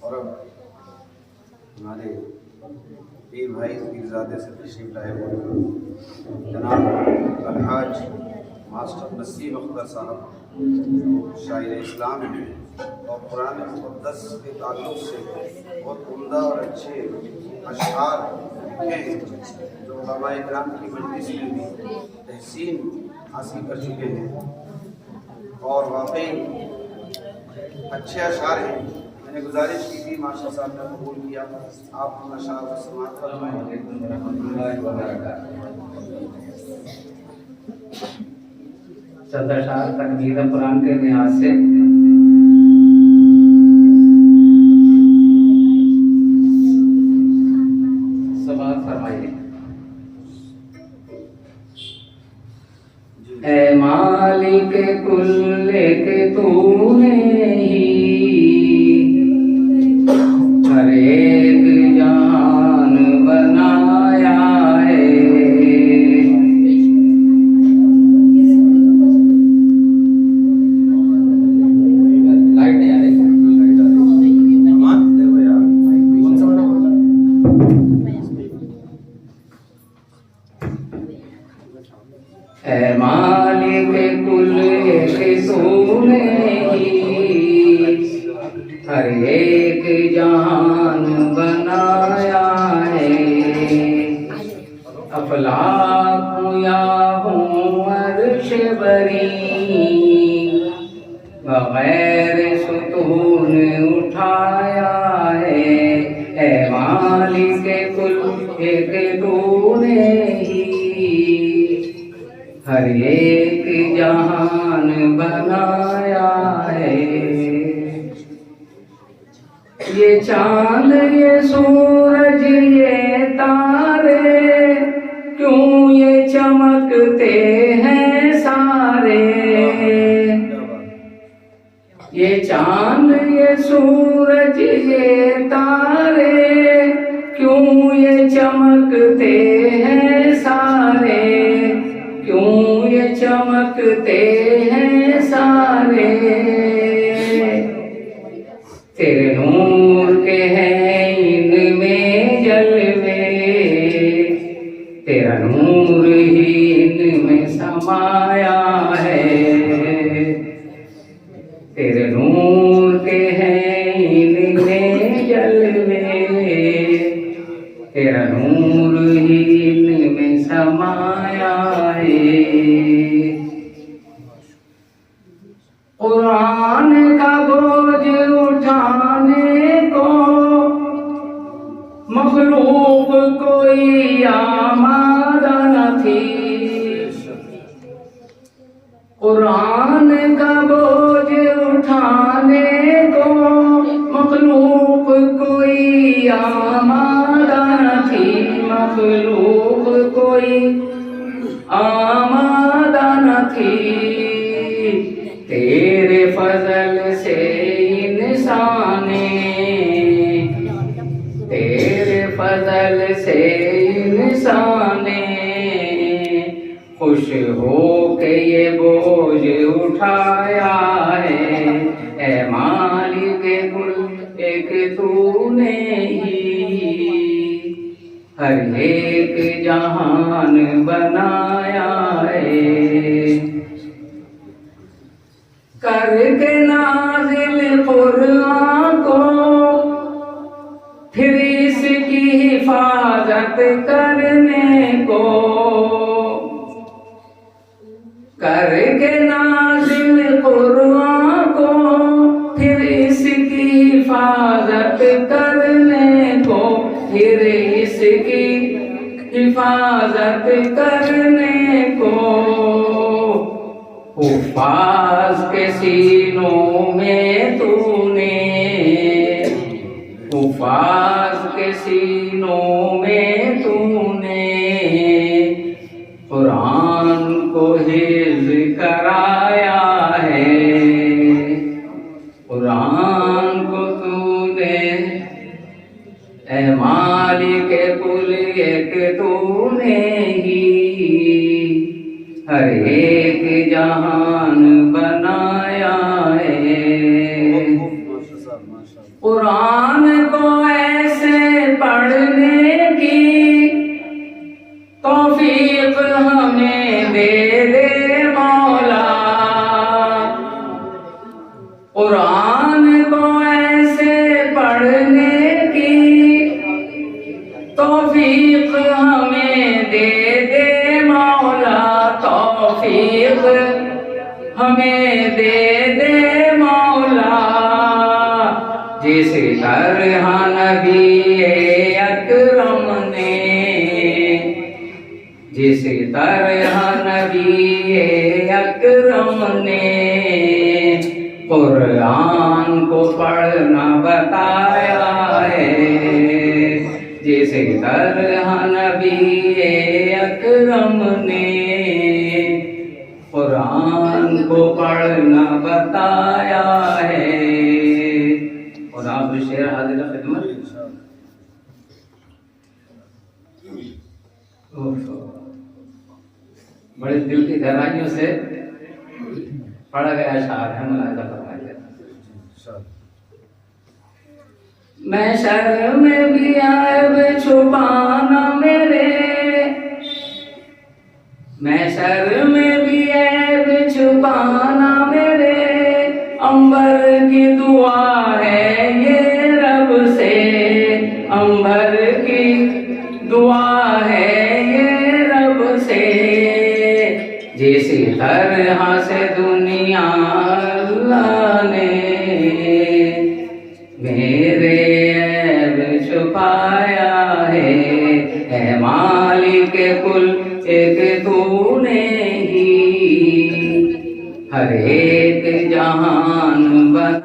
और अब हमारे पीर भाई पीरजादे से तशरीफ लाए हुए जनाब अलहाज मास्टर नसीम अख्तर साहब शायर इस्लाम हैं और कुरान मुक़द्दस के ताल्लुक़ से बहुत उम्दा और अच्छे अशआर लिखे हैं जो उलमाए इकराम की मजलिस में भी तहसीन हासिल कर चुके हैं और वाकई अच्छे अशआर हैं। मैंने गुजारिश की थी मास्टर साहब ने कबूल किया। आप हम अशआर को समाअत फरमाएं। चंद अशआर तकबीर कुरान के लिहाज से समाअत फरमाइए। ऐ मालिक कुल के तूने ही हर एक जान बनाया है। लाइट नहीं आ रही। ऐ मालिक कुल के तूने ही हर एक जान बनाया है। अफलाक या हूँ अर्श बरी बगैर सुतून उठाया है। ऐ मालिक कुल एक तूने ही हर एक जहान बनाया है। ये चांद ये सूरज ये तारे क्यों ये चमकते हैं सारे। ये चांद ये सूरज ये तारे क्यों ये चमकते हैं सारे। क्यों ये चमकते हैं सारे। तेरे नूर के हैं इनमें जलवे। तेरा नूर ही इनमें समाया है। तेरे नूर के हैं इनमें जलवे। तेरा नूर ही इनमें समाया है। कुरान का बोझ उठाने को मखलूक कोई आमादा न थी। कुरान का बोझ उठाने को मखलूक कोई आमादा न थी। मखलूक कोई आमादा न थी। तेरे फजल से इंसाने तेरे फजल से इंसाने खुश हो के ये बोझ उठाया है। ऐ मालिक कुल एक तूने ही हर एक जहान बनाया है। करके नाज़िल कुरान को फिर इसकी हिफाजत करने को। करके नाज़िल कुरान को फिर इसकी हिफाजत करने को। फिर इसकी हिफाजत करने को। हुफ़ाज़ के सीनों में तूने हुफ़ाज़ के सीनों में तूने कुरान को हिफ़्ज़ कराया है। कुरान को तूने ऐ मालिक कुल एक तूने ही हर एक जहान बनाया है। कुरान कुरान को ऐसे पढ़ने की तौफीक हमें दे दे मौला। कुरान को ऐसे पढ़ने की तौफीक हमें दे दे मौला। तौफीक हमें दे दे मौला। जिस तरह नबी अकरम ने, जिस तरह नबी अकरम ने कुरान को पढ़ना बताया है। जिस तरह नबी अकरम ने कुरान को पढ़ना बताया है। और आप शेर हाजिर खिदमत। बड़े दिल की गहराइयों से पढ़ा गया अशआर है, मुलाहिजा फरमाइए। मैं शर्म में भी ऐब छुपाना मेरे, मैं शर्म में भी ऐब छुपाना मेरे। अंबर की दुआ है ये रब से, अंबर की दुआ है ये रब से। जिस तरह से